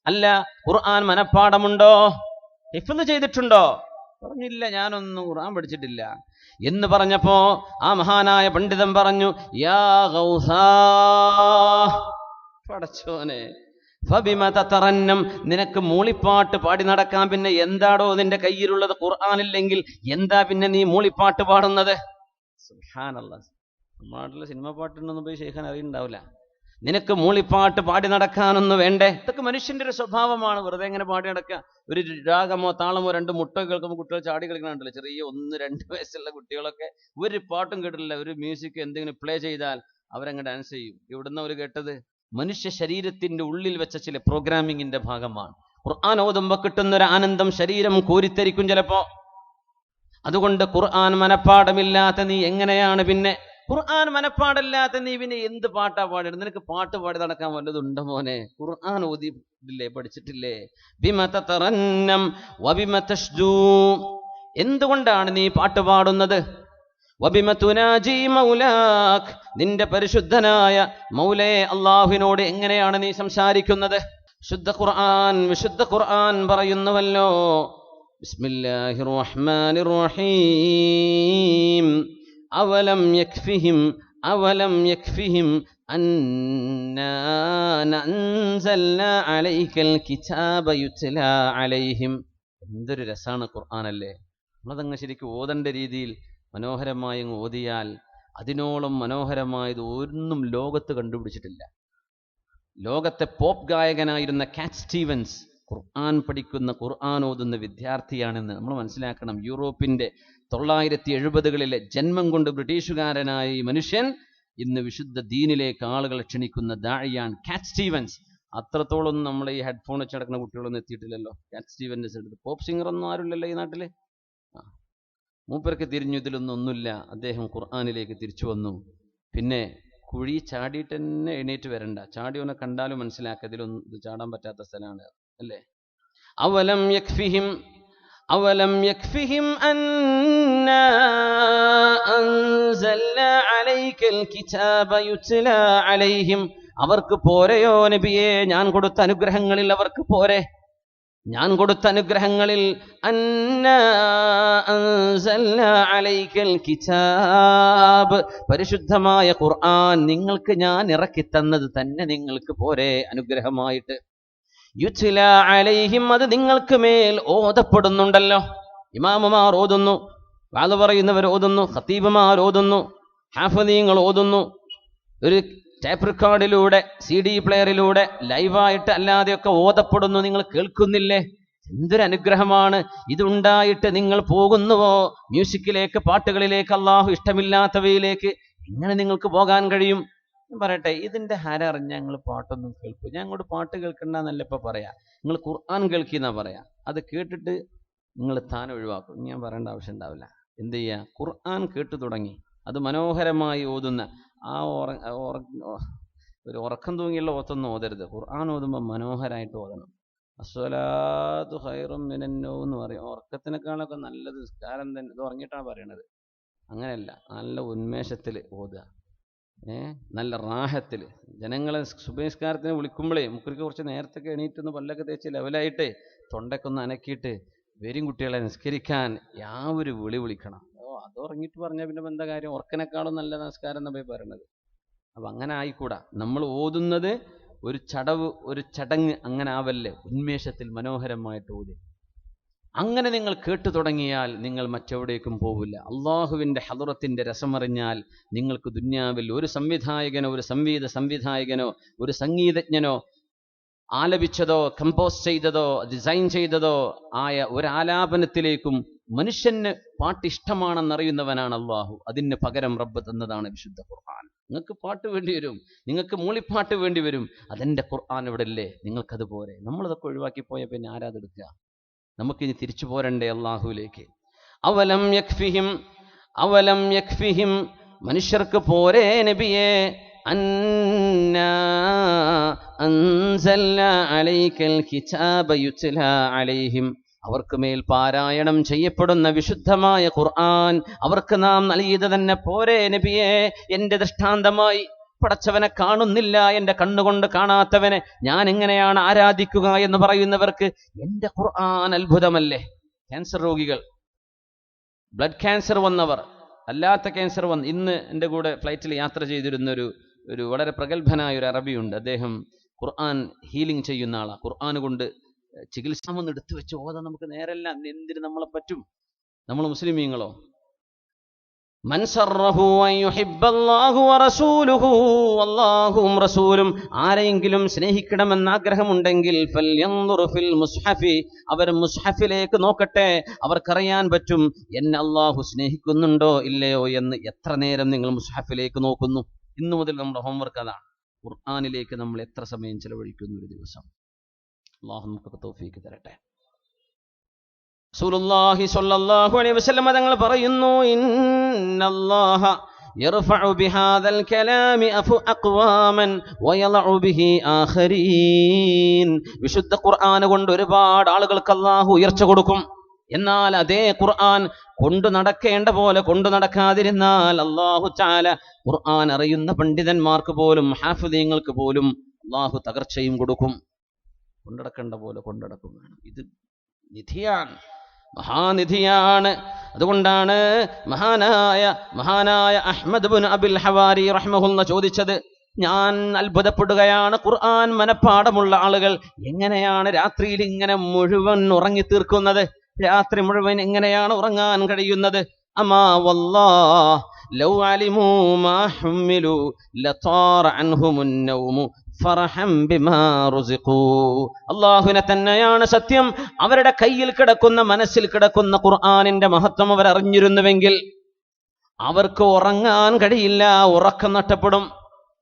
അല്ല ഖുർആൻ മനഃപ്പാഠമുണ്ടോ, ഹിഫ്ള് ചെയ്തിട്ടുണ്ടോ? പറഞ്ഞില്ല, ഞാനൊന്നും ഖുർആൻ പഠിച്ചിട്ടില്ല എന്ന് പറഞ്ഞപ്പോ ആ മഹാനായ പണ്ഡിതൻ പറഞ്ഞു, യാ ഗൗസാ, പടച്ചോനെ, ഫബിമ തതറന്നം, നിനക്ക് മൂളിപ്പാട്ട് പാടി നടക്കാൻ പിന്നെ എന്താടോ നിന്റെ കയ്യിലുള്ളത്? ഖുർആനില്ലെങ്കിൽ എന്താ പിന്നെ നീ മൂളിപ്പാട്ട് പാടുന്നത്? സുബ്ഹാനല്ലാഹ്. നമ്മുടെ നാട്ടിലെ സിനിമ പാട്ടുണ്ടെന്ന് പോയി ശേഖാൻ അറിയുന്നുണ്ടാവില്ല. നിനക്ക് മൂളിപ്പാട്ട് പാടി നടക്കാനൊന്നും വേണ്ടേ? ഇതൊക്കെ മനുഷ്യന്റെ ഒരു സ്വഭാവമാണ്. വെറുതെ എങ്ങനെ പാടി നടക്കുക? ഒരു രാഗമോ താളമോ രണ്ട് മുട്ടോ കേൾക്കുമ്പോൾ കുട്ടികൾ ചാടി കളിക്കണുണ്ടല്ലോ, ചെറിയ 1-2 വയസ്സുള്ള കുട്ടികളൊക്കെ. ഒരു പാട്ടും കേട്ടിട്ടില്ല, ഒരു മ്യൂസിക് എന്തെങ്കിലും പ്ലേ ചെയ്താൽ അവരങ്ങ് ഡാൻസ് ചെയ്യും. എവിടുന്ന അവർ കേട്ടത്? മനുഷ്യ ശരീരത്തിന്റെ ഉള്ളിൽ വെച്ച ചില പ്രോഗ്രാമിങ്ങിന്റെ ഭാഗമാണ്. ഖുർആൻ ഓതുമ്പോ കിട്ടുന്നൊരു ആനന്ദം ശരീരം കോരിത്തരിക്കും ചിലപ്പോ. അതുകൊണ്ട് ഖുർആൻ മനഃപ്പാഠമില്ലാത്ത നീ എങ്ങനെയാണ് പിന്നെ, ഖുർആൻ മനഃപ്പാഠമില്ലാത്ത നീ പിന്നെ എന്ത് പാട്ടാ പാടിയത്? നിനക്ക് പാട്ട് പാടി നടക്കാൻ വല്ലതുണ്ടോ മോനെ? ഖുർആൻ ഓതിയിട്ടില്ലേ, പഠിച്ചിട്ടില്ലേ? ബിമ തതറന്നം വബിമ തശ്ജൂ, എന്തുകൊണ്ടാണ് നീ പാട്ട് പാടുന്നത്? വബിമ തുനാജി മൗലാക്, നിന്റെ പരിശുദ്ധനായ മൗലയെ അല്ലാഹുവിനോട് എങ്ങനെയാണ് നീ സംസാരിക്കുന്നത്? വിശുദ്ധ ഖുർആൻ പറയുന്നുവല്ലോ, ബിസ്മില്ലാഹിർ റഹ്മാനിർ റഹീം, അവലം യക്ഫിഹിം അന്നാ നൻസൽനാ അലൈക്കൽ കിതാബ യുത്ലാ അലൈഹിം. എന്തൊരു രസാണ് ഖുർആനല്ലേ! നമ്മളതങ്ങ് ശരിക്കും ഓതേണ്ട രീതിയിൽ മനോഹരമായി അങ്ങ് ഓതിയാൽ അതിനോളം മനോഹരമായത് ഒന്നും ലോകത്ത് കണ്ടുപിടിച്ചിട്ടില്ല. ലോകത്തെ പോപ്പ് ഗായകനായിരുന്ന കാറ്റ് സ്റ്റീവൻസ് ഖുർആൻ പഠിക്കുന്ന, ഖുർആൻ ഓതുന്ന വിദ്യാർത്ഥിയാണെന്ന് നമ്മൾ മനസ്സിലാക്കണം. യൂറോപ്പിന്റെ 970കളിലെ ജന്മം കൊണ്ട് ബ്രിട്ടീഷുകാരനായ ഈ മനുഷ്യൻ ഇന്ന് വിശുദ്ധ ദീനിലേക്ക് ആളുകളെ ക്ഷണിക്കുന്ന ദാഇയാൻ കാറ്റ് സ്റ്റീവൻസ്. അത്രത്തോളം നമ്മൾ ഈ ഹെഡ്ഫോൺ വെച്ച് നടക്കുന്ന കുട്ടികളൊന്നും എത്തിയിട്ടില്ലല്ലോ. കാറ്റ് സ്റ്റീവൻസ് എടുത്ത് പോപ്പ് സിംഗർ ഒന്നും ആരുമില്ലല്ലോ ഈ നാട്ടില്. മൂപ്പർക്ക് തിരിഞ്ഞു ഇതിലൊന്നൊന്നുമില്ല. അദ്ദേഹം ഖുർആനിലേക്ക് തിരിച്ചു വന്നു. പിന്നെ കുഴി ചാടിയിട്ട് തന്നെ എണീറ്റ് വരണ്ട, ചാടിയോനെ കണ്ടാലും മനസ്സിലാക്കുക ഇതിലൊന്നും, ഇത് ചാടാൻ പറ്റാത്ത സ്ഥലമാണ് അല്ലേ? അവലം യക്ഫിഹിം അന്നാ അൻസൽനാ അലൈക്കൽ കിതാബ യുത്ലാ അലൈഹിം, അവർക്ക് പോരെയോ നബിയേ? ഞാൻ കൊടുത്ത അനുഗ്രഹങ്ങളിൽ അവർക്ക് പോരെ? ഞാൻ കൊടുത്ത അനുഗ്രഹങ്ങളിൽ അന്നാ അൻസൽനാ അലൈക്കൽ കിതാബ്, പരിശുദ്ധമായ ഖുർആൻ നിങ്ങൾക്ക് ഞാൻ ഇറക്കി തന്നത് തന്നെ നിങ്ങൾക്ക് പോരെ അനുഗ്രഹമായിട്ട്? യുത്ലാ അലൈഹിം, അത് നിങ്ങൾക്ക് മേൽ ഓതപ്പെടുന്നുണ്ടല്ലോ. ഇമാമുമാർ ഓതുന്നു, വാള് പറയുന്നവർ ഓതുന്നു, ഖതീബുമാർ ഓതുന്നു, ഹാഫിളീങ്ങൾ ഓതുന്നു. ഒരു ടേപ്പ് റെക്കോർഡിലൂടെ, CD പ്ലെയറിലൂടെ, ലൈവായിട്ട് അല്ലാതെയൊക്കെ ഓതപ്പെടുന്നു. നിങ്ങൾ കേൾക്കുന്നില്ലേ? എന്തൊരു അനുഗ്രഹമാണ് ഇതുണ്ടായിട്ട്. നിങ്ങൾ പോകുന്നുവോ മ്യൂസിക്കിലേക്ക്, പാട്ടുകളിലേക്ക്, അള്ളാഹു ഇഷ്ടമില്ലാത്തവയിലേക്ക്? എങ്ങനെ നിങ്ങൾക്ക് പോകാൻ കഴിയും? ഞാൻ പറയട്ടെ, ഇതിന്റെ ഹര അറിഞ്ഞ ഞങ്ങൾ പാട്ടൊന്നും കേൾക്കൂ. ഞാൻ അങ്ങോട്ട് പാട്ട് കേൾക്കണ്ടെന്നല്ല ഇപ്പൊ പറയാ, നിങ്ങൾ ഖുർആൻ കേൾക്കുന്ന പറയാ. അത് കേട്ടിട്ട് നിങ്ങൾ താൻ ഒഴിവാക്കും. ഞാൻ പറയേണ്ട ആവശ്യം ഉണ്ടാവില്ല. എന്ത് ചെയ്യാ? ഖുർആൻ കേട്ടു തുടങ്ങി അത് മനോഹരമായി ഓതുന്ന ആ ഒരു ഉറക്കം തൂങ്ങിയുള്ള ഓത്തൊന്നും ഓതരുത്. ഖുർആൻ ഓതുമ്പോൾ മനോഹരമായിട്ട് ഓതണം. അസ്സലാത്തു ഖൈറും മിനന്നൗം എന്ന് പറയും. ഉറക്കത്തിനേക്കാളൊക്കെ നല്ലത് നിസ്കാരം തന്നെ. ഇത് ഉറങ്ങിയിട്ടാണ് പറയണത്, അങ്ങനെയല്ല. നല്ല ഉന്മേഷത്തിൽ ഓതുക, നല്ല റാഹത്തിൽ. ജനങ്ങളെ സുബഹിസ്കാരത്തിന് വിളിക്കുമ്പോഴേ മുക്രിക്ക് കുറച്ച് നേരത്തെ എണീറ്റൊന്ന് പല്ലൊക്കെ തേച്ച് ലെവലായിട്ട് തൊണ്ടക്കൊന്ന് അനക്കിയിട്ട് വരും കുട്ടികളെ നിസ്കരിക്കാൻ യാതൊരു വിളിക്കണം. അത് ഉറങ്ങിയിട്ട് പറഞ്ഞാൽ പിന്നെ എന്താ കാര്യം? ഉറക്കനേക്കാളും നല്ല നമസ്കാരം എന്നാ പോയി പറയണത്. അപ്പം അങ്ങനെ ആയിക്കൂടാ. നമ്മൾ ഓതുന്നത് ഒരു ചടങ്ങ് അങ്ങനെ ആവല്ലേ. ഉന്മേഷത്തിൽ മനോഹരമായിട്ട് ഓതി അങ്ങനെ നിങ്ങൾ കേട്ടു തുടങ്ങിയാൽ നിങ്ങൾ മറ്റെവിടേക്കും പോവില്ല. അള്ളാഹുവിൻ്റെ ഹദറത്തിൻ്റെ രസമറിഞ്ഞാൽ നിങ്ങൾക്ക് ദുന്യാവിൽ ഒരു സംവിധായകനോ, ഒരു സംവിധായകനോ, ഒരു സംഗീതജ്ഞനോ ആലപിച്ചതോ കമ്പോസ് ചെയ്തതോ ഡിസൈൻ ചെയ്തതോ ആയ ഒരാലാപനത്തിലേക്കും മനുഷ്യന് പാട്ട് ഇഷ്ടമാണെന്നറിയുന്നവനാണ് അള്ളാഹു. അതിന് പകരം റബ്ബ് തന്നതാണ് വിശുദ്ധ ഖുർആൻ. നിങ്ങൾക്ക് പാട്ട് വേണ്ടി വരും, നിങ്ങൾക്ക് മൂളിപ്പാട്ട് വേണ്ടി വരും. അതെൻ്റെ ഖുർആൻ ഇവിടെ അല്ലേ, നിങ്ങൾക്കത് പോരെ. നമ്മളതൊക്കെ ഒഴിവാക്കി പോയ പിന്നെ ആരാതെടുക്കുക? നമുക്കിനി തിരിച്ചു പോരണ്ടേ അള്ളാഹുവിലേക്ക്? അവലം യക്ഫിഹിം, മനുഷ്യർക്ക് പോരെ നബിയേ? അന്നാ അൻസൽനാ അലൈക്കൽ കിതാബ യുത്ലാ അലൈഹിം, അവർക്ക് മേൽ പാരായണം ചെയ്യപ്പെടുന്ന വിശുദ്ധമായ ഖുർആൻ അവർക്ക് നാം നൽകിയത് തന്നെ പോരെ നബിയേ? എന്റെ ദൃഷ്ടാന്തമായി പടച്ചവനെ കാണുന്നില്ല, എന്റെ കണ്ണുകൊണ്ട് കാണാത്തവനെ ഞാൻ എങ്ങനെയാണ് ആരാധിക്കുക എന്ന് പറയുന്നവർക്ക് എന്റെ ഖുർആൻ അത്ഭുതമല്ലേ? ക്യാൻസർ രോഗികൾ, ബ്ലഡ് ക്യാൻസർ വന്നവർ, അല്ലാത്ത ക്യാൻസർ വന്ന്, ഇന്ന് എൻ്റെ കൂടെ ഫ്ലൈറ്റിൽ യാത്ര ചെയ്തിരുന്ന ഒരു വളരെ പ്രഗത്ഭനായ ഒരു അറബിയുണ്ട്. അദ്ദേഹം ഖുർആൻ ഹീലിംഗ് ചെയ്യുന്ന ആളാണ്. ഖുർആൻ കൊണ്ട് ചികിത്സാമെന്ന് എടുത്തു വെച്ച് ഓതാൻ നമുക്ക് നേരല്ല. എന്തിന് നമ്മളെ പറ്റും? നമ്മൾ മുസ്ലിമീങ്ങളോ? മൻ സറഹു അൻ യുഹിബ്ബല്ലാഹു വറസൂലുഹു, അല്ലാഹുവും റസൂലും ആരെങ്കിലും സ്നേഹിക്കണമെന്ന് ആഗ്രഹമുണ്ടെങ്കിൽ ഫൽയൻദുർ ഫിൽ മുസ്ഹഫി, അവർ മുസ്ഹഫിലേക്ക് നോക്കട്ടെ. അവർക്കറിയാൻ പറ്റും എന്നെ അല്ലാഹു സ്നേഹിക്കുന്നുണ്ടോ ഇല്ലയോ എന്ന്. എത്ര നേരം നിങ്ങൾ മുസ്ഹഫിലേക്ക് നോക്കുന്നു? ഇന്നു മുതൽ നമ്മുടെ ഹോംവർക്ക് അതാണ്. ഖുർആനിലേക്ക് നമ്മൾ എത്ര സമയം ചെലവഴിക്കുന്നു ഒരു ദിവസം? അല്ലാഹു നമുക്ക് തൗഫീഖ് തരട്ടെ. റസൂലുള്ളാഹി സ്വല്ലല്ലാഹു അലൈഹി വസല്ലം തങ്ങൾ പറയുന്നു, ഇന്നല്ലാഹ യർഫഉ ബിഹാദൽ കലാമി അഖ്വാമൻ വയളഉ ബിഹി ആഖരീൻ. വിശുദ്ധ ഖുർആൻ കൊണ്ട് ഒരുപാട് ആളുകൾക്ക് അല്ലാഹു ഉയർച്ച കൊടുക്കും. എന്നാൽ അതേ ഖുർആൻ കൊണ്ടു നടക്കേണ്ട പോലെ കൊണ്ടു നടക്കാതിരുന്നാൽ അല്ലാഹു തആല ഖുർആൻ അറിയുന്ന പണ്ഡിതന്മാർക്ക് പോലും ഹാഫിദീങ്ങൾക്ക് പോലും അല്ലാഹു തകർച്ചയും കൊടുക്കും. കൊണ്ടടക്കേണ്ട പോലെ കൊണ്ടടക്കും വേണം. ഇത് നിധിയാണ്, മഹാനിധിയാണ്. അതുകൊണ്ടാണ് മഹാനായ അഹ്മദ് ബിൻ അബിൽ ഹവാരി റഹ്മഹുല്ല ചോദിച്ചത്, ഞാൻ അത്ഭുതപ്പെടുകയാണ്, ഖുർആൻ മനപ്പാടമുള്ള ആളുകൾ എങ്ങനെയാണ് രാത്രിയിൽ ഇങ്ങനെ മുഴുവൻ ഉറങ്ങി തീർക്കുന്നത്? രാത്രി മുഴുവൻ എങ്ങനെയാണ് ഉറങ്ങാൻ കഴിയുന്നത്? അമാ വല്ലാഹ് ലൗ അലിമൂ മാ ഹുമ്മിലു ലതാറ അൻഹുമുൻ നൗമു ഫറഹം ബിമാ റുസിഖൂ. അല്ലാഹുവിനെ തന്നെയാണ് സത്യം. അവരുടെ കയ്യിൽ കിടക്കുന്ന, മനസ്സിൽ കിടക്കുന്ന ഖുർആനിന്റെ മഹത്വം അവർ അറിഞ്ഞിരുന്നുവെങ്കിൽ അവർക്ക് ഉറങ്ങാൻ കഴിയില്ല, ഉറക്കം നഷ്ടപ്പെടും.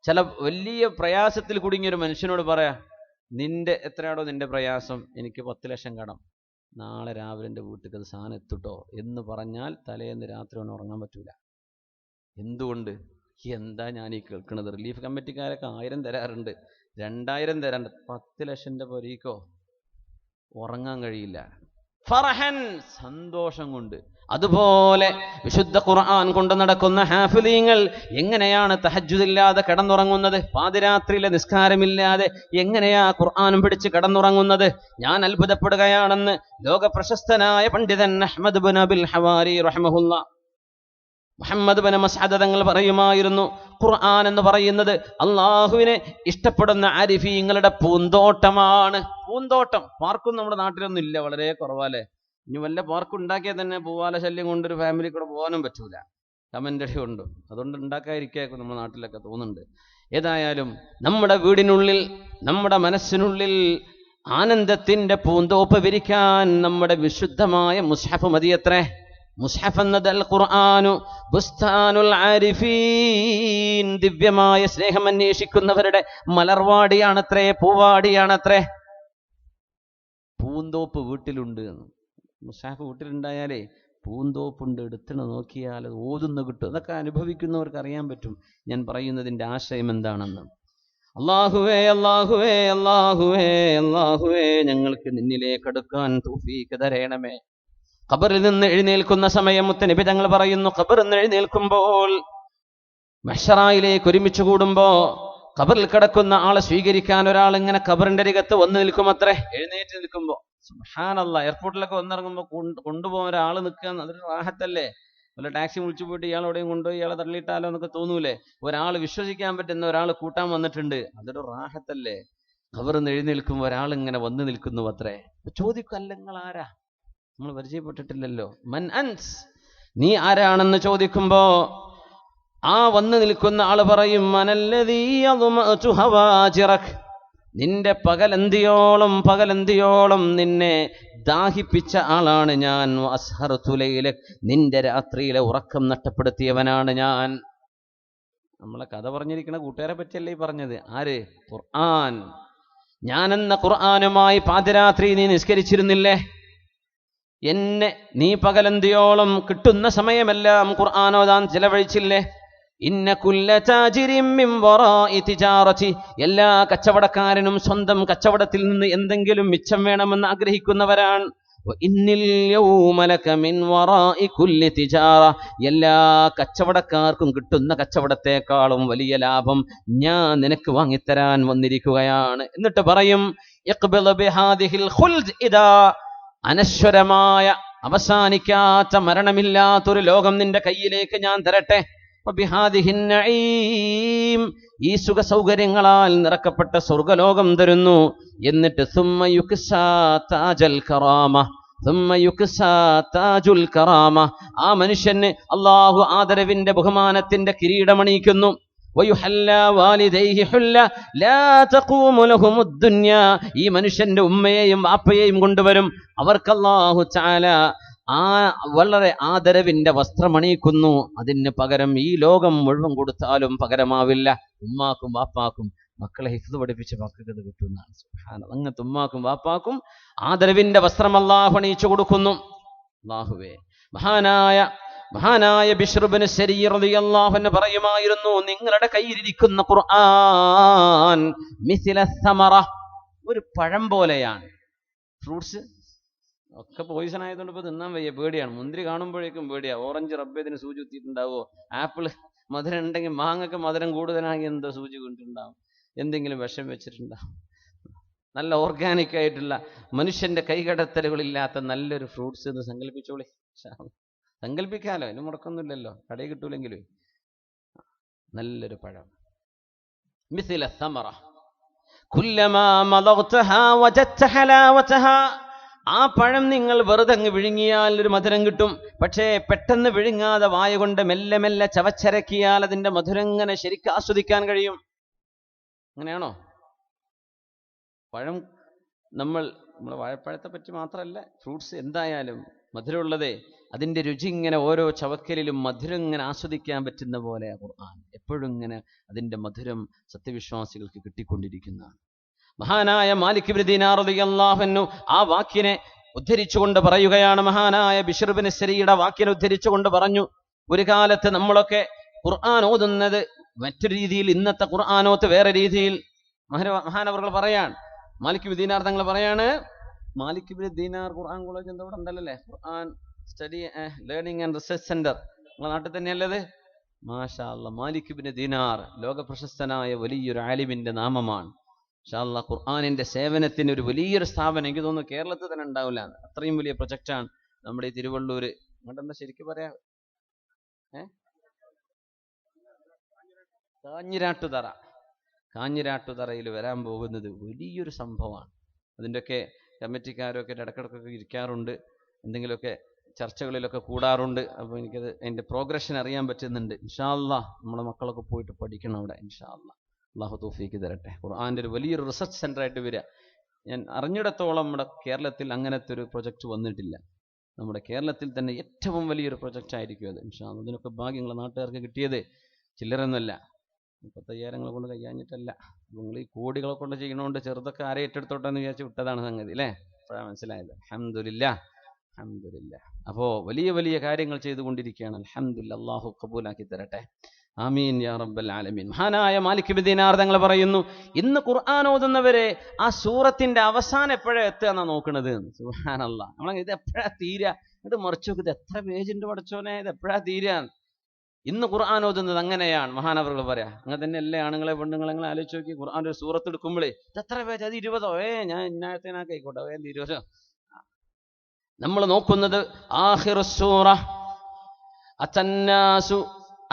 ചില വലിയ പ്രയാസത്തിൽ കുടുങ്ങിയൊരു മനുഷ്യനോട് പറയാ, നിന്റെ എത്രയാണോ നിന്റെ പ്രയാസം? എനിക്ക് 10 ലക്ഷം കടം, നാളെ രാവിലെ എൻ്റെ വീട്ടിൽ അത് സാധനം എത്തിട്ടോ എന്ന് പറഞ്ഞാൽ തലേന്ന് രാത്രി ഒന്നും ഉറങ്ങാൻ പറ്റൂല. എന്തുകൊണ്ട്? എന്താ ഞാൻ ഈ കേൾക്കുന്നത്? റിലീഫ് കമ്മിറ്റിക്കാരൊക്കെ 1000 തരാറുണ്ട്, 2000 തരാറുണ്ട്, 10 ലക്ഷന്റെ പൊരീക്കോ ഉറങ്ങാൻ കഴിയില്ല. ഫറഹൻ, സന്തോഷം കൊണ്ട്. അതുപോലെ വിശുദ്ധ ഖുർആൻ കൊണ്ട് നടക്കുന്ന ഹാഫിളീങ്ങൾ എങ്ങനെയാണ് തഹജ്ജുദില്ലാതെ കിടന്നുറങ്ങുന്നത്? പാതിരാത്രിയിലെ നിസ്കാരമില്ലാതെ എങ്ങനെയാ ഖുർആനും പിടിച്ച് കിടന്നുറങ്ങുന്നത്? ഞാൻ അത്ഭുതപ്പെടുകയാണെന്ന് ലോക പ്രശസ്തനായ പണ്ഡിതൻ അഹ്മദ് ബിൻ അബിൽ ഹവാരി റഹ്മഹുല്ല, മുഹമ്മദ് ബിൻ മസ്അദ് തങ്ങൾ പറയുമായിരുന്നു, ഖുർആൻ എന്ന് പറയുന്നത് അള്ളാഹുവിനെ ഇഷ്ടപ്പെടുന്ന ആരിഫീങ്ങളുടെ പൂന്തോട്ടമാണ്. പൂന്തോട്ടം. പാർക്കും നമ്മുടെ നാട്ടിലൊന്നും ഇല്ല, വളരെ കുറവാല്ലേ. ഇനി വല്ല പാർക്ക് ഉണ്ടാക്കിയാൽ തന്നെ പൂവാല ശല്യം കൊണ്ടൊരു ഫാമിലി കൂടെ പോകാനും പറ്റൂല, കമന്റ് അടി കൊണ്ടും. അതുകൊണ്ട് ഉണ്ടാക്കാതിരിക്കും നമ്മുടെ നാട്ടിലൊക്കെ തോന്നുന്നുണ്ട്. ഏതായാലും നമ്മുടെ വീടിനുള്ളിൽ, നമ്മുടെ മനസ്സിനുള്ളിൽ ആനന്ദത്തിന്റെ പൂന്തോപ്പ് വിരിക്കാൻ നമ്മുടെ വിശുദ്ധമായ മുസ്ഹഫ് മതിയത്രേ. മുസ്ഹഫ് എന്നത് അൽ ഖുർആനു ബുസ്താനുൽ ആരിഫീൻ, ദിവ്യമായ സ്നേഹം അന്വേഷിക്കുന്നവരുടെ മലർവാടിയാണത്രേ, പൂവാടിയാണത്രേ. പൂന്തോപ്പ് വീട്ടിലുണ്ട്. മുസ്ഹഫ് വീട്ടിലുണ്ടായാലേ പൂന്തോപ്പുണ്ട്, എടുത്തിട്ട് നോക്കിയാൽ അത് ഓതുന്ന കിട്ടും. അതൊക്കെ അനുഭവിക്കുന്നവർക്ക് അറിയാൻ പറ്റും ഞാൻ പറയുന്നതിൻ്റെ ആശയം എന്താണെന്ന്. അല്ലാഹുവേ അല്ലാഹുവേ അല്ലാഹുവേ അല്ലാഹുവേ, ഞങ്ങൾക്ക് നിന്നിലേക്ക് അടുക്കാൻ തൗഫീഖ് തരണമേ. ഖബറിൽ നിന്ന് എഴുന്നേൽക്കുന്ന സമയം മുത്തനബി തങ്ങൾ പറയുന്നു, ഖബറിൽ നിന്ന് എഴുന്നേൽക്കുമ്പോൾ, മഹ്ശറയിലേക്ക് ഒരുമിച്ച് കൂടുമ്പോ ഖബറിൽ കിടക്കുന്ന ആളെ സ്വീകരിക്കാൻ ഒരാൾ ഇങ്ങനെ ഖബറിന്റെ അരികത്ത് വന്നു നിൽക്കുമത്രേ. എഴുന്നേറ്റ് നിൽക്കുമ്പോ സുബ്ഹാനല്ലാഹ്, എയർപോർട്ടിലൊക്കെ വന്നിറങ്ങുമ്പോൾ കൊണ്ടുപോകാൻ ഒരാൾ നിൽക്കുക, അതൊരു റാഹത്തല്ലേ? വല്ല ടാക്സി വിളിച്ചു പോയിട്ട് ഇയാൾ എവിടെയും കൊണ്ടുപോയി ഇയാളെ തള്ളിയിട്ടാലോ എന്നൊക്കെ തോന്നൂലേ? ഒരാൾ വിശ്വസിക്കാൻ പറ്റുന്ന ഒരാൾ കൂട്ടാൻ വന്നിട്ടുണ്ട്, അതൊരു റാഹത്തല്ലേ? ഖബറിൽ നിന്ന് എഴുന്നേൽക്കുമ്പോൾ ഒരാൾ ഇങ്ങനെ വന്നു നിൽക്കുന്നു അത്രേ. ചോദിക്കും, അല്ല നിങ്ങൾ ആരാ? നമ്മൾ പരിചയപ്പെട്ടിട്ടില്ലല്ലോ. മൻ അൻസ്, നീ ആരാണെന്ന് ചോദിക്കുമ്പോ ആ വന്നു നിൽക്കുന്ന ആള് പറയും, മനല്ലദീ യദ്മഅതു ഹവാജിറക്, നിന്റെ പകലന്തിയോളം നിന്നെ ദാഹിപ്പിച്ച ആളാണ് ഞാൻ. അസ്ഹറതു ലൈലക്, നിന്റെ രാത്രിയിലെ ഉറക്കം നഷ്ടപ്പെടുത്തിയവനാണ് ഞാൻ. നമ്മളെ കഥ പറഞ്ഞിരിക്കുന്ന കൂട്ടുകാരെ പറ്റിയല്ലേ ഈ പറഞ്ഞത്? ആര്? ഖുർആൻ. ഞാനെന്ന ഖുർആനുമായി പാതിരാത്രി നീ നിസ്കരിച്ചിരുന്നില്ലേ? എന്നെ നീ പകലന്തിയോളം കിട്ടുന്ന സമയമെല്ലാം ഖുർആൻ ഓതാൻ ചെലവഴിച്ചില്ലേ? ഇന്ന കുല്ല താജിരിൻ മിൻ വറാഇ തിജാറതി, എല്ലാ കച്ചവടക്കാരനും സ്വന്തം കച്ചവടത്തിൽ നിന്ന് എന്തെങ്കിലും മിച്ചം വേണമെന്ന് ആഗ്രഹിക്കുന്നവരാണ്. എല്ലാ കച്ചവടക്കാർക്കും കിട്ടുന്ന കച്ചവടത്തെക്കാളും വലിയ ലാഭം ഞാൻ നിനക്ക് വാങ്ങിത്തരാൻ വന്നിരിക്കുകയാണ്. എന്നിട്ട് പറയും ഇതാ അനശ്വരമായ അവസാനിക്കാത്ത മരണമില്ലാത്തൊരു ലോകം നിന്റെ കയ്യിലേക്ക് ഞാൻ തരട്ടെ. ഈ സുഖ സൗകര്യങ്ങളാൽ നിറക്കപ്പെട്ട സ്വർഗലോകം തരുന്നു. എന്നിട്ട് ആ മനുഷ്യന് അള്ളാഹു ആദരവിന്റെ ബഹുമാനത്തിന്റെ കിരീടമണിയിക്കുന്നു. ഈ മനുഷ്യന്റെ ഉമ്മയെയും വാപ്പയെയും കൊണ്ടുവരും. അവർക്ക് അല്ലാഹു തആല വളരെ ആദരവിന്റെ വസ്ത്രമണിയിക്കുന്നു. അതിന് പകരം ഈ ലോകം മുഴുവൻ കൊടുത്താലും പകരമാവില്ല. ഉമ്മാക്കും വാപ്പാക്കും മക്കളെ ഹിഫ്ദ് പഠിപ്പിച്ച് മക്കൾക്ക് ഇത് കിട്ടുന്നതാണ്. സുബ്ഹാനല്ലാഹ്. അങ്ങനത്തെ ഉമ്മാക്കും വാപ്പാക്കും ആദരവിന്റെ വസ്ത്രം അല്ലാഹു അണിയിച്ചു കൊടുക്കുന്നു. അല്ലാഹുവേ, മഹാനായ ബിശ്ർ ഇബ്നു സരീർ റളിയല്ലാഹു അൻഹു പറയുമായിരുന്നു, നിങ്ങളുടെ കയ്യിലിരിക്കുന്ന ഖുർആൻ മിസ്ല സമറ, ഒരു പഴം പോലെയാണ്. ഫ്രൂട്ട്സ് ഒക്കെ പോയിസൺ ആയതുകൊണ്ട് ഇപ്പോൾ തിന്നാൻ വയ്യ, പേടിയാണ്. മുന്തിരി കാണുമ്പോഴേക്കും പേടിയാ. ഓറഞ്ച് റബ്ബേതിന് സൂചി കുത്തിയിട്ടുണ്ടാവോ, ആപ്പിൾ മധുരം ഉണ്ടെങ്കിൽ മാങ്ങക്ക് മധുരം കൂടുതലാണെങ്കിൽ എന്തോ സൂചി കൊണ്ടിട്ടുണ്ടാവും, എന്തെങ്കിലും വിഷം വെച്ചിട്ടുണ്ടാവും. നല്ല ഓർഗാനിക് ആയിട്ടുള്ള മനുഷ്യന്റെ കൈകടത്തലുകളില്ലാത്ത നല്ലൊരു ഫ്രൂട്ട്സ് എന്ന് സങ്കല്പിച്ചോളി. സങ്കല്പിക്കാലോ, അതിന് മുടക്കൊന്നുമില്ലല്ലോ, കടയിൽ കിട്ടൂലെങ്കിലും. നല്ലൊരു പഴം മിസ്ല സമറ കുല്ലമാ മളഗ്തഹാ വജദ്ത ഹലാവതഹാ. ആ പഴം നിങ്ങൾ വെറുതെ അങ്ങ് വിഴുങ്ങിയാൽ ഒരു മധുരം കിട്ടും. പക്ഷേ പെട്ടെന്ന് വിഴുങ്ങാതെ വായ കൊണ്ട് മെല്ലെ മെല്ലെ ചവച്ചരക്കിയാൽ അതിന്റെ മധുരം ഇങ്ങനെ ശരിക്കും ആസ്വദിക്കാൻ കഴിയും. അങ്ങനെയാണോ? പഴം നമ്മളെ വാഴപ്പഴത്തെ പറ്റി മാത്രമല്ല, ഫ്രൂട്ട്സ് എന്തായാലും മധുരമുള്ളതേ, അതിന്റെ രുചി ഇങ്ങനെ ഓരോ ചവക്കലിലും മധുരം ഇങ്ങനെ ആസ്വദിക്കാൻ പറ്റുന്ന പോലെ ഖുർആൻ എപ്പോഴും ഇങ്ങനെ അതിന്റെ മധുരം സത്യവിശ്വാസികൾക്ക് കിട്ടിക്കൊണ്ടിരിക്കുന്നതാണ്. മഹാനായ മാലിക് ഇബ്നു ദീനാർ റളിയല്ലാഹു അൻഹു ആ വാക്കിനെ ഉദ്ധരിച്ചുകൊണ്ട് പറയുകയാണ്. മഹാനായ ബിശ്ർ ഇബ്നു സരീയുടെ വാക്കിനെ ഉദ്ധരിച്ചുകൊണ്ട് പറഞ്ഞു, ഒരു കാലത്ത് നമ്മളൊക്കെ ഖുർആൻ ഓതുന്നത് മറ്റൊരു രീതിയിൽ, ഇന്നത്തെ ഖുർആനോത്ത് വേറെ രീതിയിൽ. മഹാനവർകൾ പറയാണ്, മാലിക് ഇബ്നു ദീനാർ തങ്ങൾ പറയാണ്, മാലിക് ഇബ്നു ദീനാർ ഖുർആൻ കോളേജ് എന്താ ഇവിടെ ഉണ്ടല്ലേ, Quran study learning and research centre നിങ്ങളെ നാട്ടിൽ തന്നെയല്ലത്? മാഷാ അല്ലാഹ്. മാലിക് ഇബ്നു ദീനാർ ലോക പ്രശസ്തനായ വലിയൊരു ആലിമിന്റെ നാമമാണ്. മാഷാ അല്ലാഹ്. ഖുർആനിന്റെ സേവനത്തിന് ഒരു വലിയൊരു സ്ഥാപനം എനിക്ക് തോന്നുന്നു കേരളത്തിൽ തന്നെ ഉണ്ടാവില്ല, അത്രയും വലിയ പ്രൊജക്റ്റാണ് നമ്മുടെ ഈ തിരുവള്ളൂര്. അങ്ങോട്ടെന്താ ശരിക്കും പറയാ, കാഞ്ഞിരാട്ടുതറയിൽ വരാൻ പോകുന്നത് വലിയൊരു സംഭവമാണ്. അതിൻ്റെയൊക്കെ കമ്മിറ്റിക്കാരൊക്കെ ഇടക്കിടക്കൊക്കെ ഇരിക്കാറുണ്ട്, എന്തെങ്കിലുമൊക്കെ ചർച്ചകളിലൊക്കെ കൂടാറുണ്ട്. അപ്പോൾ എനിക്കത് അതിൻ്റെ പ്രോഗ്രഷൻ അറിയാൻ പറ്റുന്നുണ്ട്. ഇൻഷാ അല്ലാഹ് നമ്മുടെ മക്കളൊക്കെ പോയിട്ട് പഠിക്കണം അവിടെ. ഇൻഷാ അല്ലാഹ് അള്ളാഹു തൗഫീക്ക് തരട്ടെ. ഖുർആൻ്റെ ഒരു വലിയൊരു റിസർച്ച് സെൻ്റർ ആയിട്ട് വരിക. ഞാൻ അറിഞ്ഞിടത്തോളം നമ്മുടെ കേരളത്തിൽ അങ്ങനത്തെ ഒരു പ്രൊജക്റ്റ് വന്നിട്ടില്ല. നമ്മുടെ കേരളത്തിൽ തന്നെ ഏറ്റവും വലിയൊരു പ്രൊജക്റ്റ് ആയിരിക്കും അത്. ഇൻഷാ അല്ലാഹ് അതിനൊക്കെ ഭാഗ്യങ്ങൾ നാട്ടുകാർക്ക് കിട്ടിയത് ചില്ലറൊന്നുമല്ല. 35,000 കൊണ്ട് കഴിയാഞ്ഞിട്ടല്ല, നിങ്ങൾ ഈ കോടികളെ കൊണ്ട് ചെയ്യണോണ്ട് ചെറുതൊക്കെ ആരെ ഏറ്റെടുത്തോട്ടെ എന്ന് വിചാരിച്ച് വിട്ടതാണ് സംഗതി അല്ലേ? അപ്പോഴാണ് മനസ്സിലായത്. അൽഹംദുലില്ലാഹ്, അൽഹംദുലില്ലാഹ്. അപ്പോൾ വലിയ വലിയ കാര്യങ്ങൾ ചെയ്തുകൊണ്ടിരിക്കുകയാണ്. അൽഹംദുലില്ലാഹ്. അല്ലാഹു ഖബൂലാക്കി തരട്ടെ. ആമീൻ യാ റബ്ബൽ ആലമീൻ. മഹാനായ മാലിക് ഇബ്നു ദീനാർ തങ്ങൾ പറയുന്നു, ഇന്ന് ഖുർആൻ ഓതുന്നവരെ ആ സൂറത്തിന്റെ അവസാനം എപ്പോഴാ എത്തുക എന്നാ നോക്കണത്. സുബ്ഹാനല്ലാഹ്. നമ്മൾ ഇത് എപ്പോഴാ തീരുക, ഇത് മറിച്ചു നോക്ക്, ഇത് എത്ര പേജുണ്ട് പഠിച്ചോനെ, ഇത് എപ്പോഴാ തീരുക. ഇന്ന് ഖുർആൻ ഓതുന്നത് അങ്ങനെയാണ്. മഹാനവറുകൾ പറയാ, അങ്ങനെ തന്നെ അല്ലേ ആണുങ്ങളെ പെണ്ണുങ്ങളെ ആലോചിച്ച് നോക്കി. ഖുർആൻ ഒരു സൂറത്ത് എടുക്കുമ്പോഴേ ഇത് എത്ര പേജ്, അത് 20ഓ, ഞാൻ ഇന്നാഴത്തേനായിക്കോട്ടെ, 20. നമ്മൾ നോക്കുന്നത് ആഖിറു സൂറ അത്തന്നാസു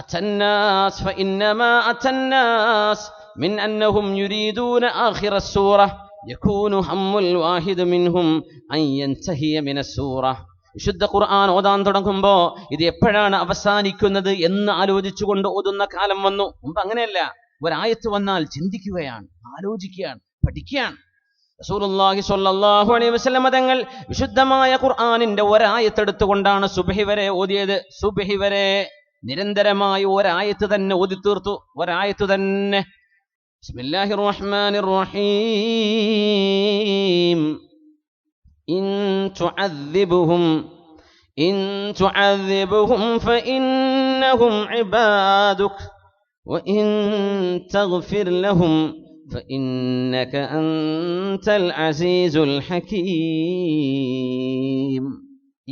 അത്തന്നാസ് ഫഇന്നമാ അത്തന്നാസ് മിൻ അന്നഹും യുരീദൂന ആഖിറ സൂറ യകൂനു ഹമ്മുൽ വാഹിദ് മിൻഹും അൻ യൻതഹിയ മിനസ് സൂറ. വിശുദ്ധ ഖുർആൻ ഓതാൻ തുടങ്ങുമ്പോ ഇത് എപ്പോഴാണ് അവസാനിക്കുന്നത് എന്ന് ആലോചിച്ചുകൊണ്ട് ഓതുന്ന കാലം വന്നു. മുമ്പ് അങ്ങനെയല്ല, ഒരായത്ത് വന്നാൽ ചിന്തിക്കുകയാണ്, ആലോചിക്കുകയാണ്, പഠിക്കുകയാണ്. റസൂലുള്ളാഹി സ്വല്ലല്ലാഹു അലൈഹി വസല്ലം തങ്ങൾ വിശുദ്ധമായ ഖുർആനിന്റെ ഒരായത്തെടുത്തുകൊണ്ടാണ് സുബ്ഹി വരെ ഓതിയത്. സുബ്ഹി വരെ നിരന്തരമായി ഒരായത്ത് തന്നെ ഓതി തീർത്തു. ഒരായത്ത് തന്നെ. ബിസ്മില്ലാഹിർ റഹ്മാനിർ റഹീം. ഇൻ തുഅദ്ദിബുഹും ഫഇന്നഹും ഇബാദുക വഇൻ തഗ്ഫിർ ലഹും فإنك أنت العزيز الحكيم.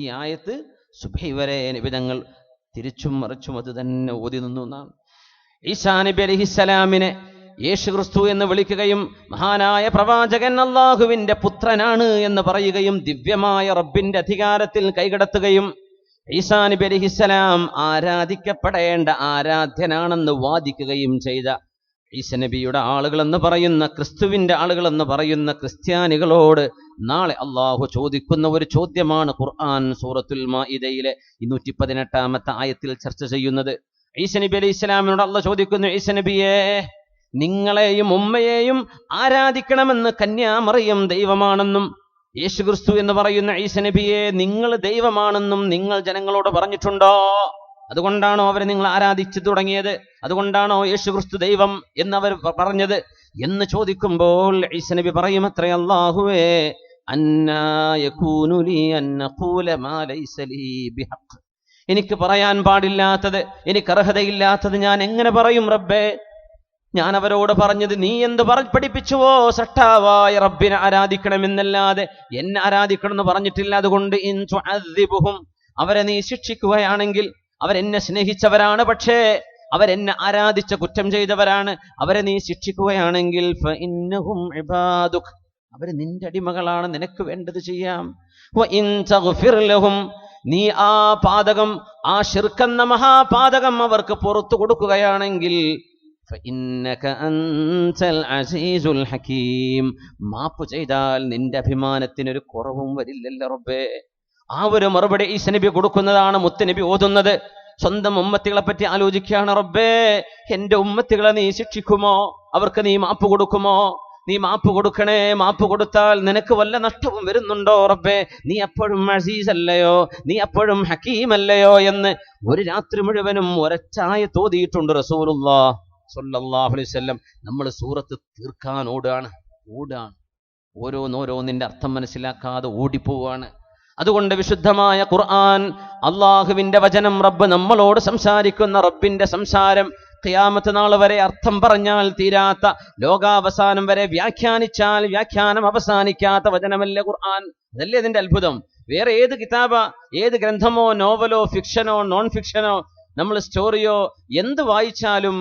ഈ ആയത്ത് സുബ്ഹി വരെ നബി തങ്ങൾ തിരിച്ചും മറിച്ചും അത് തന്നെ ഓതി നിന്നു എന്നാണ്. ഈസാ നബി അലൈഹിസ്സലാമിനെ യേശുക്രിസ്തു എന്ന് വിളിക്കുകയും മഹാനായ പ്രവാചകൻ അല്ലാഹുവിന്റെ പുത്രനാണ് എന്ന് പറയുകയും ദിവ്യമായ റബ്ബിന്റെ അധികാരത്തിൽ കൈകടത്തുകയും ഈസാ നബി അലൈഹിസ്സലാം ആരാധിക്കപ്പെടേണ്ട ആരാധ്യനാണെന്ന് വാദിക്കുകയും ചെയ്ത ഈസ നബിയുടെ ആളുകളെന്ന് പറയുന്ന ക്രിസ്തുവിന്റെ ആളുകളെന്ന് പറയുന്ന ക്രിസ്ത്യാനികളോട് നാളെ അള്ളാഹു ചോദിക്കുന്ന ഒരു ചോദ്യമാണ് ഖുർആൻ സൂറത്തുൽ മാഇദയിലെ 218 ആയത്തിൽ ചർച്ച ചെയ്യുന്നത്. ഈസ നബി അലൈഹി ഇസ്ലാമിനോട് അള്ളാഹു ചോദിക്കുന്നു, ഈസ നബിയെ, നിങ്ങളെയും ഉമ്മയെയും ആരാധിക്കണമെന്ന് കന്യാമറിയം ദൈവമാണെന്നും യേശുക്രിസ്തു എന്ന് പറയുന്ന ഈസ നബിയെ നിങ്ങൾ ദൈവമാണെന്നും നിങ്ങൾ ജനങ്ങളോട് പറഞ്ഞിട്ടുണ്ടോ? അതുകൊണ്ടാണോ അവരെ നിങ്ങൾ ആരാധിച്ചു തുടങ്ങിയത്? അതുകൊണ്ടാണോ യേശുക്രിസ്തു ദൈവം എന്നവർ പറഞ്ഞത് എന്ന് ചോദിക്കുമ്പോൾ ഈസ നബി പറയും, അത്രേ, അല്ലാഹുവേ, അന്നാ യകൂനു ലീ അൻ അഖൂല മാ ലൈസ ലീ ബിഹഖ്. എനിക്ക് പറയാൻ പാടില്ലാത്തത്, എനിക്ക് അർഹതയില്ലാത്തത് ഞാൻ എങ്ങനെ പറയും റബ്ബേ? ഞാൻ അവരോട് പറഞ്ഞത് നീ എന്ത് പഠിപ്പിച്ചുവോ? സൃഷ്ടാവായ റബ്ബിനെ ആരാധിക്കണമെന്നല്ലാതെ എന്നെ ആരാധിക്കണമെന്ന് പറഞ്ഞിട്ടില്ല. അതുകൊണ്ട് ഇൻ തുഅദ്ദിബുഹും, അവരെ നീ ശിക്ഷിക്കുകയാണെങ്കിൽ, അവരെന്നെ സ്നേഹിച്ചവരാണ്, പക്ഷേ അവരെന്നെ ആരാധിച്ച കുറ്റം ചെയ്തവരാണ്, അവരെ നീ ശിക്ഷിക്കുകയാണെങ്കിൽ ഫഇന്നഹും ഇബാദുക്, അവര് നിന്റെ അടിമകളാണ്, നിനക്ക് വേണ്ടത് ചെയ്യാം. വഇൻ തഗ്ഫിർ ലഹും, നീ ആ പാതകം, ആ ശിർക്കെന്ന മഹാപാതകം അവർക്ക് പുറത്തു കൊടുക്കുകയാണെങ്കിൽ ഫഇന്നക അൻതൽ അസീസുൽ ഹകീം, മാപ്പ് ചെയ്താൽ നിന്റെ അഭിമാനത്തിനൊരു കുറവും വരില്ലല്ലോ റബ്ബേ. ആ ഒരു മറുപടി ഈസ നബി കൊടുക്കുന്നതാണ് മുത്തുനബി ഓതുന്നത്. സ്വന്തം ഉമ്മത്തികളെ പറ്റി ആലോചിക്കുകയാണ്, റബ്ബേ, എന്റെ ഉമ്മത്തികളെ നീ ശിക്ഷിക്കുമോ? അവർക്ക് നീ മാപ്പ് കൊടുക്കുമോ? നീ മാപ്പ് കൊടുക്കണേ. മാപ്പ് കൊടുത്താൽ നിനക്ക് വല്ല നഷ്ടവും വരുന്നുണ്ടോ റബ്ബേ? നീ അപ്പോഴും അസീസ് അല്ലയോ? നീ അപ്പോഴും ഹക്കീം അല്ലയോ എന്ന് ഒരു രാത്രി മുഴുവനും ഒരച്ചായ തോതിയിട്ടുണ്ട് റസൂലുള്ളാഹി സ്വല്ലല്ലാഹു അലൈഹി വസല്ലം. നമ്മൾ സൂറത്ത് തീർക്കാൻ ഓടാണ്. ഓരോന്നിന്റെ അർത്ഥം മനസ്സിലാക്കാതെ ഓടിപ്പോവാണ്. അതുകൊണ്ട് വിശുദ്ധമായ ഖുർആൻ, അള്ളാഹുവിന്റെ വചനം, റബ്ബ് നമ്മളോട് സംസാരിക്കുന്ന റബ്ബിന്റെ സംസാരം ഖിയാമത്ത് നാൾ വരെ അർത്ഥം പറഞ്ഞാൽ തീരാത്ത, ലോകാവസാനം വരെ വ്യാഖ്യാനിച്ചാൽ വ്യാഖ്യാനം അവസാനിക്കാത്ത വചനമല്ലേ ഖുർആൻ? അതല്ലേ അതിന്റെ അത്ഭുതം. വേറെ ഏത് കിതാബോ, ഏത് ഗ്രന്ഥമോ, നോവലോ, ഫിക്ഷനോ, നോൺ ഫിക്ഷനോ, നമ്മൾ സ്റ്റോറിയോ എന്ത് വായിച്ചാലും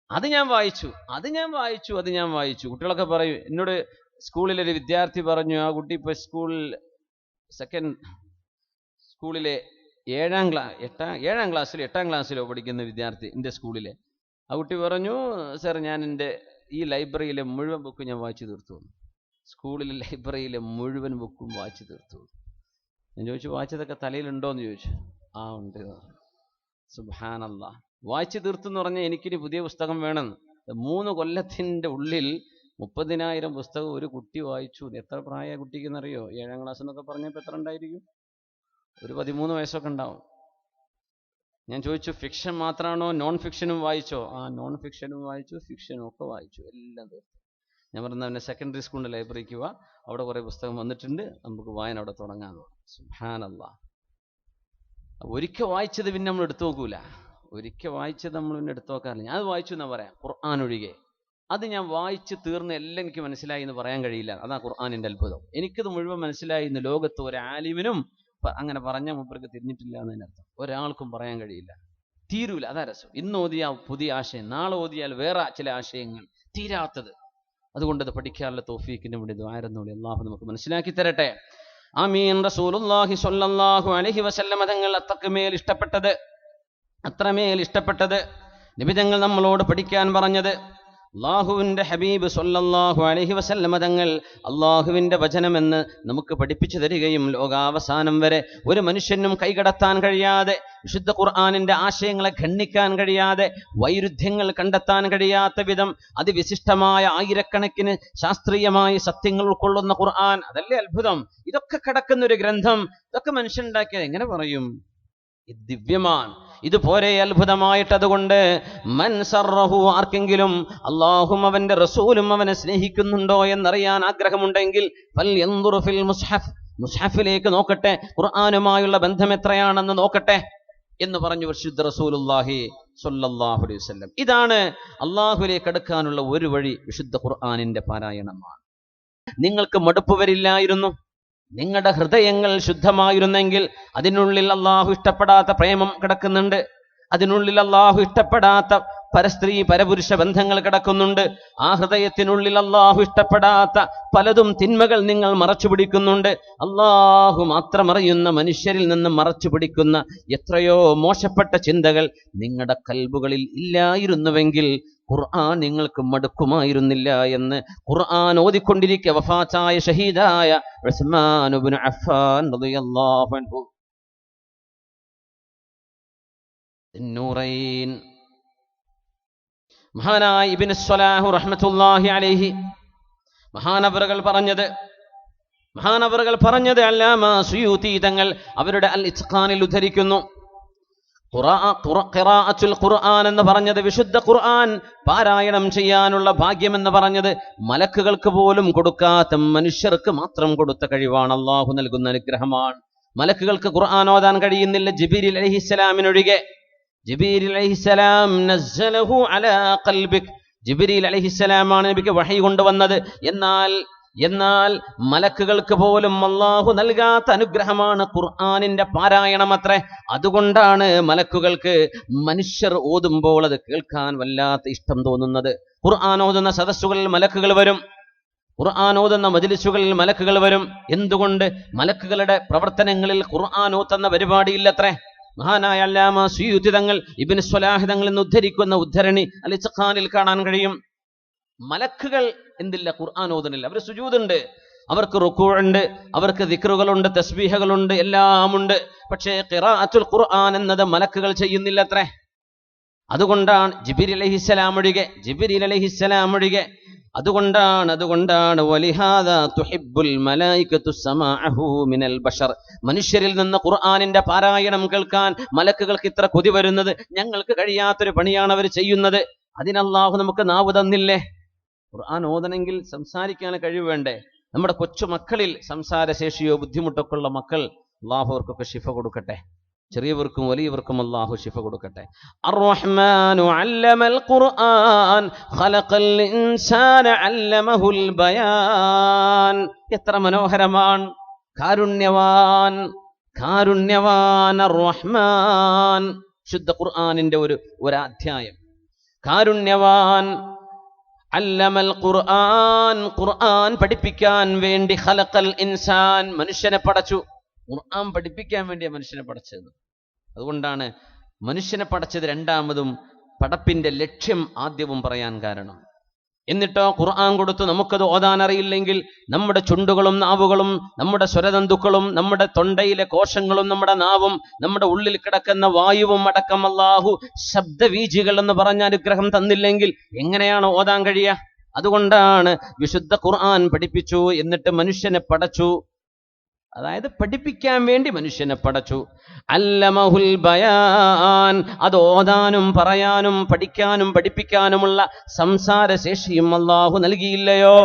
അത് ഞാൻ വായിച്ചു. കുട്ടികളൊക്കെ പറയും, എന്നോട് സ്കൂളിലൊരു വിദ്യാർത്ഥി പറഞ്ഞു, ആ കുട്ടി ഇപ്പൊ സ്കൂളിലെ 8ാം ക്ലാസ്സിലോ പഠിക്കുന്ന വിദ്യാർത്ഥി, എൻ്റെ സ്കൂളിലെ ആ കുട്ടി പറഞ്ഞു, സാർ, ഞാൻ എൻ്റെ ഈ ലൈബ്രറിയിലെ മുഴുവൻ ബുക്കും ഞാൻ വായിച്ചു തീർത്തു. സ്കൂളിലെ ലൈബ്രറിയിലെ മുഴുവൻ ബുക്കും വായിച്ചു തീർത്തു. ഞാൻ ചോദിച്ചു, വായിച്ചതൊക്കെ തലയിലുണ്ടോയെന്ന് ചോദിച്ചു. ആ, ഉണ്ട്. സുബ്ഹാനല്ലാഹ്. വായിച്ചു തീർത്തു എന്ന് പറഞ്ഞാൽ എനിക്കിനി പുതിയ പുസ്തകം വേണം. 3 കൊല്ലത്തിൻ്റെ ഉള്ളിൽ 30,000 പുസ്തകം ഒരു കുട്ടി വായിച്ചു. എത്ര പ്രായ കുട്ടിക്കെന്നറിയോ? 7ാം ക്ലാസ് എന്നൊക്കെ പറഞ്ഞപ്പോൾ എത്ര ഉണ്ടായിരിക്കും? ഒരു 13 വയസ്സൊക്കെ ഉണ്ടാവും. ഞാൻ ചോദിച്ചു, ഫിക്ഷൻ മാത്രമാണോ നോൺ ഫിക്ഷനും വായിച്ചോ? ആ, നോൺ ഫിക്ഷനും വായിച്ചു, ഫിക്ഷനും ഒക്കെ വായിച്ചു, എല്ലാം തീർത്തു. ഞാൻ പറഞ്ഞ അവനെ സെക്കൻഡറി സ്കൂളിൻ്റെ ലൈബ്രറിക്ക് വാ, അവിടെ കുറേ പുസ്തകം വന്നിട്ടുണ്ട്, നമുക്ക് വായന അവിടെ തുടങ്ങാമെന്ന് പറഞ്ഞു. സുബ്ഹാനല്ലാഹ്. ഒരിക്കൽ വായിച്ചത് പിന്നെ നമ്മൾ എടുത്തു നോക്കൂല. എടുത്തു നോക്കാറില്ല. ഞാൻ അത് വായിച്ചു എന്നാ പറയാം, ഖുർആൻ ഒഴികെ. അത് ഞാൻ വായിച്ച് തീർന്ന് എല്ലാം എനിക്ക് മനസ്സിലായി എന്ന് പറയാൻ കഴിയില്ല. അതാ ഖുർആനിന്റെ അത്ഭുതം. എനിക്കത് മുഴുവൻ മനസ്സിലായി എന്ന് ലോകത്ത് ഒരു ആലിമിനും അങ്ങനെ പറഞ്ഞ മൂപ്പർക്ക് തിരിഞ്ഞിട്ടില്ല എന്നതിനർത്ഥം. ഒരാൾക്കും പറയാൻ കഴിയില്ല, തീരൂല. അതാ രസം. ഇന്ന് ഓതിയാൽ പുതിയ ആശയം, നാളെ ഓതിയാൽ വേറെ ചില ആശയങ്ങൾ, തീരാത്തത്. അതുകൊണ്ട് അത് പഠിക്കാനുള്ള തൗഫീഖിന് വേണ്ടി ദുആയിരുന്നോളി. അല്ലാഹു നമുക്ക് മനസ്സിലാക്കി തരട്ടെ. ആമീൻ. റസൂലുള്ളാഹി സ്വല്ലല്ലാഹു അലൈഹി വസല്ലം തങ്ങൾ അത്രമേൽ ഇഷ്ടപ്പെട്ടത് നബിതങ്ങൾ നമ്മളോട് പഠിക്കാൻ പറഞ്ഞത്, അള്ളാഹുവിൻ്റെ ഹബീബ് സ്വല്ലല്ലാഹു അലൈഹി വസല്ലം തങ്ങൾ അള്ളാഹുവിൻ്റെ വചനമെന്ന് നമുക്ക് പഠിപ്പിച്ചു തരികയും ലോകാവസാനം വരെ ഒരു മനുഷ്യനും കൈകടത്താൻ കഴിയാതെ, വിശുദ്ധ ഖുർആനിൻ്റെ ആശയങ്ങളെ ഖണ്ഡിക്കാൻ കഴിയാതെ, വൈരുദ്ധ്യങ്ങൾ കണ്ടെത്താൻ കഴിയാത്ത വിധം അതിവിശിഷ്ടമായ ആയിരക്കണക്കിന് ശാസ്ത്രീയമായ സത്യങ്ങൾ ഉൾക്കൊള്ളുന്ന ഖുർആൻ, അതല്ലേ അത്ഭുതം. ഇതൊക്കെ കിടക്കുന്നൊരു ഗ്രന്ഥം, ഇതൊക്കെ മനുഷ്യനുണ്ടാക്കിയത് എങ്ങനെ പറയും? ഇത് ദിവ്യമാണ്, ഇത് പോരെ അത്ഭുതമായിട്ട്. അതുകൊണ്ട് മൻ സറഹു, ആർക്കെങ്കിലും അല്ലാഹും അവന്റെ റസൂലും അവനെ സ്നേഹിക്കുന്നുണ്ടോ എന്നറിയാൻ ആഗ്രഹമുണ്ടെങ്കിൽ ഫൽയൻദുർ ഫിൽ മുസ്ഹഫ്, മുസ്ഹഫിലേക്ക് നോക്കട്ടെ, ഖുർആനുമായുള്ള ബന്ധം എത്രയാണെന്ന് നോക്കട്ടെ എന്ന് പറഞ്ഞു വിശുദ്ധ റസൂലുള്ളാഹി സ്വല്ലല്ലാഹു അലൈഹി വസല്ലം. ഇതാണ് അള്ളാഹുവിലേക്ക് അടുക്കാനുള്ള ഒരു വഴി, വിശുദ്ധ ഖുർആനിന്റെ പാരായണമാണ്. നിങ്ങൾക്ക് മടുപ്പ് വരില്ലായിരുന്നു, നിങ്ങളുടെ ഹൃദയങ്ങൾ ശുദ്ധമായിരുന്നെങ്കിൽ അതിനുള്ളിൽ അള്ളാഹു ഇഷ്ടപ്പെടാത്ത പ്രേമം കിടക്കുന്നുണ്ട്, അതിനുള്ളിൽ അള്ളാഹു ഇഷ്ടപ്പെടാത്ത പരസ്ത്രീ പരപുരുഷ ബന്ധങ്ങൾ കിടക്കുന്നുണ്ട്, ആ ഹൃദയത്തിനുള്ളിൽ അള്ളാഹു ഇഷ്ടപ്പെടാത്ത പലതും തിന്മകൾ നിങ്ങൾ മറച്ചു പിടിക്കുന്നുണ്ട്. അള്ളാഹു മാത്രം അറിയുന്ന മനുഷ്യരിൽ നിന്ന് മറച്ചു പിടിക്കുന്ന എത്രയോ മോശപ്പെട്ട ചിന്തകൾ നിങ്ങളുടെ കൽബുകളിൽ ഇല്ലായിരുന്നുവെങ്കിൽ ഖുർആൻ നിങ്ങൾക്ക് മടുക്കുമായിരുന്നില്ല എന്ന് ഖുർആൻ ഓതിക്കൊണ്ടിരിക്കെ വഫാത്തായ ഷഹീദായ ഉസ്മാൻ ഇബ്നു അഫ്ഫാൻ റളിയല്ലാഹു അൻഹു നൂറൈൻ മഹാനായ ഇബ്നു സ്വലാഹ് റഹ്മത്തുള്ളാഹി അലൈഹി മഹാനവറുകൾ പറഞ്ഞത് അല്ലാമ സുയൂത്തി തങ്ങൾ അവരുടെ അൽ ഇത്ഖാനിൽ ഉദ്ധരിക്കുന്നു. ഖിറാഅത്തുൽ ഖുർആൻ എന്ന് പറഞ്ഞത്, വിശുദ്ധ ഖുർആൻ പാരായണം ചെയ്യാനുള്ള ഭാഗ്യം എന്ന് പറഞ്ഞത് മലക്കുകൾക്ക് പോലും കൊടുക്കാത്ത മനുഷ്യർക്ക് മാത്രം കൊടുത്ത കഴിവാണ്, അള്ളാഹു നൽകുന്ന അനുഗ്രഹമാണ്. മലക്കുകൾക്ക് ഖുർആൻ ഓതാൻ കഴിയുന്നില്ല, ജിബ്രീൽ അലൈഹിസ്സലാമിനൊഴികെ. ജിബ്രീൽ അലൈഹിസ്സലാം നസ്സലഹു അലാ ഖൽബിക്, ജിബ്രീൽ അലൈഹിസ്സലാമാണ് നബിക്ക് വഹി കൊണ്ടുവന്നത്. എന്നാൽ മലക്കുകൾക്ക് പോലും അല്ലാഹു നൽകാത്ത അനുഗ്രഹമാണ് ഖുർആനിന്റെ പാരായണം അത്രേ. അതുകൊണ്ടാണ് മലക്കുകൾക്ക് മനുഷ്യർ ഓതുമ്പോൾ അത് കേൾക്കാൻ വല്ലാത്ത ഇഷ്ടം തോന്നുന്നത്. ഖുർആൻ ഓതുന്ന സദസ്സുകളിൽ മലക്കുകൾ വരും, ഖുർആൻ ഓതുന്ന മജ്ലിസുകളിൽ മലക്കുകൾ വരും. എന്തുകൊണ്ട്? മലക്കുകളുടെ പ്രവർത്തനങ്ങളിൽ ഖുർആൻ ഓതുന്ന പരിപാടിയില്ലത്രേ. മഹാനായ അല്ലാമ സുയൂത്തി തങ്ങൾ ഇബ്നു സ്വലാഹ് തങ്ങൾ എന്ന് ഉദ്ധരിക്കുന്ന ഉദ്ധരണി അൽ ഇത്ഖാനിൽ കാണാൻ കഴിയും. മലക്കുകൾ എന്തില്ല? ഖുർആൻ ഓതുന്നില്ല. അവർ സുജൂദുണ്ട്, അവർക്ക് റുകൂഉണ്ട്, അവർക്ക് ദിക്റുകളുണ്ട്, തസ്ബീഹകളുണ്ട്, എല്ലാമുണ്ട്. പക്ഷേ ഖിറാഅത്തുൽ ഖുർആൻ എന്നത് മലക്കുകൾ ചെയ്യുന്നില്ലത്രേ. അതുകൊണ്ടാണ് ജിബ്രീൽ അലൈഹിസ്സലാം ഒഴികെ. അതുകൊണ്ടാണ് വലിഹാദാ തുഹിബ്ബുൽ മലായികതു സമാഅഹു മിനൽ ബശർ, മനുഷ്യരിൽ നിന്ന് ഖുർആനിന്റെ പാരായണം കേൾക്കാൻ മലക്കുകൾക്ക് ഇത്ര കൊതി വരുന്നത്. ഞങ്ങൾക്ക് കഴിയാത്തൊരു പണിയാണ് അവർ ചെയ്യുന്നത്. അതിനല്ലാഹു നമുക്ക് നാവ് തന്നില്ലേ? ഖുർആൻ ഓതണമെങ്കിൽ സംസാരിക്കാൻ കഴിവ് വേണ്ടേ? നമ്മുടെ കൊച്ചു മക്കളിൽ സംസാരശേഷിയോ ബുദ്ധിമുട്ടൊക്കെ ഉള്ള മക്കൾ, അല്ലാഹു അവർക്കൊക്കെ ശിഫ കൊടുക്കട്ടെ. ചെറിയവർക്കും വലിയവർക്കും അല്ലാഹു ശിഫ കൊടുക്കട്ടെ. അർ-റഹ്മാനു അല്ലമൽ ഖുർആൻ ഖലഖൽ ഇൻസാന അല്ലമഹുൽ ബയാൻ. എത്ര മനോഹരമാണ്! കാരുണ്യവാൻ അർ-റഹ്മാൻ. ശുദ്ധ ഖുർആനിന്റെ ഒരു അധ്യായം. കാരുണ്യവാൻ അല്ലമൽ ഖുർആൻ, ഖുർആൻ പഠിപ്പിക്കാൻ വേണ്ടി ഖലഖൽ ഇൻസാൻ, മനുഷ്യനെ പടച്ചു. ഖുർആൻ പഠിപ്പിക്കാൻ വേണ്ടിയ മനുഷ്യനെ പടച്ചത്. അതുകൊണ്ടാണ് മനുഷ്യനെ പടച്ചത് രണ്ടാമതും പടപ്പിന്റെ ലക്ഷ്യം ആദ്യവും പറയാൻ കാരണം. എന്നിട്ടോ ഖുർആൻ കൊടുത്തു നമുക്കത് ഓതാൻ അറിയില്ലെങ്കിൽ നമ്മുടെ ചുണ്ടുകളും നാവുകളും നമ്മുടെ സ്വരതന്തുക്കളും നമ്മുടെ തൊണ്ടയിലെ കോശങ്ങളും നമ്മുടെ നാവും നമ്മുടെ ഉള്ളിൽ കിടക്കുന്ന വായുവും അടക്കം അല്ലാഹു ശബ്ദവീചികൾ എന്ന് പറഞ്ഞ അനുഗ്രഹം തന്നില്ലെങ്കിൽ എങ്ങനെയാണ് ഓതാൻ കഴിയുക? അതുകൊണ്ടാണ് വിശുദ്ധ ഖുർആൻ പഠിപ്പിച്ചു, എന്നിട്ട് മനുഷ്യനെ പടച്ചു. അതായത് പഠിപ്പിക്കാൻ വേണ്ടി മനുഷ്യനെ പടച്ചു. അല്ലമഹുൽ ബയാൻ, അത് ഓതാനും പറയാനും പഠിക്കാനും പഠിപ്പിക്കാനുമുള്ള സംസാരശേഷിയും അല്ലാഹു നൽകിയില്ലയോ?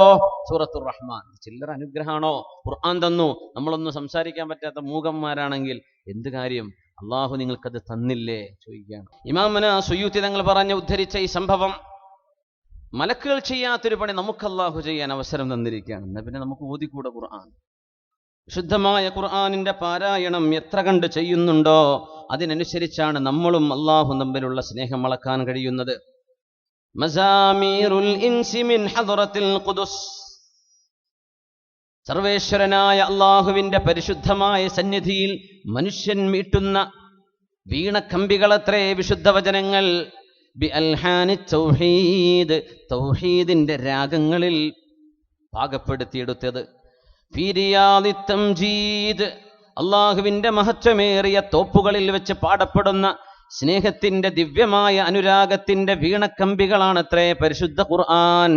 സൂറത്തുർ റഹ്മാൻ. ചില്ലറ അനുഗ്രഹമാണോ? ഖുർആൻ തന്നു, നമ്മളൊന്നും സംസാരിക്കാൻ പറ്റാത്ത മൂകന്മാരാണെങ്കിൽ എന്ത് കാര്യം? അല്ലാഹു നിങ്ങൾക്കത് തന്നില്ലേ ചോദിക്കുകയാണ്. ഇമാമുന സുയൂത്തി തങ്ങൾ ഉദ്ധരിച്ച ഈ സംഭവം, മലക്കുകൾ ചെയ്യാത്തൊരു പണി നമുക്ക് അല്ലാഹു ചെയ്യാൻ അവസരം തന്നിരിക്കുകയാണ്. എന്നാ പിന്നെ നമുക്ക് ഓതിക്കൂടെ ഖുർആൻ? ശുദ്ധമായ ഖുർആനിന്റെ പാരായണം എത്ര കണ്ട് ചെയ്യുന്നുണ്ടോ അതിനനുസരിച്ചാണ് നമ്മളും അല്ലാഹു തമ്മിലുള്ള സ്നേഹം അളക്കാൻ കഴിയുന്നത്. മസാമീറുൽ ഇൻസി മിൻ ഹദ്റത്തിൽ ഖുദുസ്, സർവേശ്വരനായ അല്ലാഹുവിന്റെ പരിശുദ്ധമായ സന്നിധിയിൽ മനുഷ്യൻ മീട്ടുന്ന വീണക്കമ്പികളത്രേ വിശുദ്ധ വചനങ്ങൾ. ബി അൽഹാനി തൗഹീദ്, തൗഹീദിന്റെ രാഗങ്ങളിൽ പാകപ്പെടുത്തിയെടുത്തത്. ഫിരിയാദിത്തംജീദ്, അള്ളാഹുവിന്റെ മഹത്വമേറിയ തോപ്പുകളിൽ വെച്ച് പാടപ്പെടുന്ന സ്നേഹത്തിന്റെ ദിവ്യമായ അനുരാഗത്തിന്റെ വീണക്കമ്പികളാണത്രേ പരിശുദ്ധ ഖുർആൻ.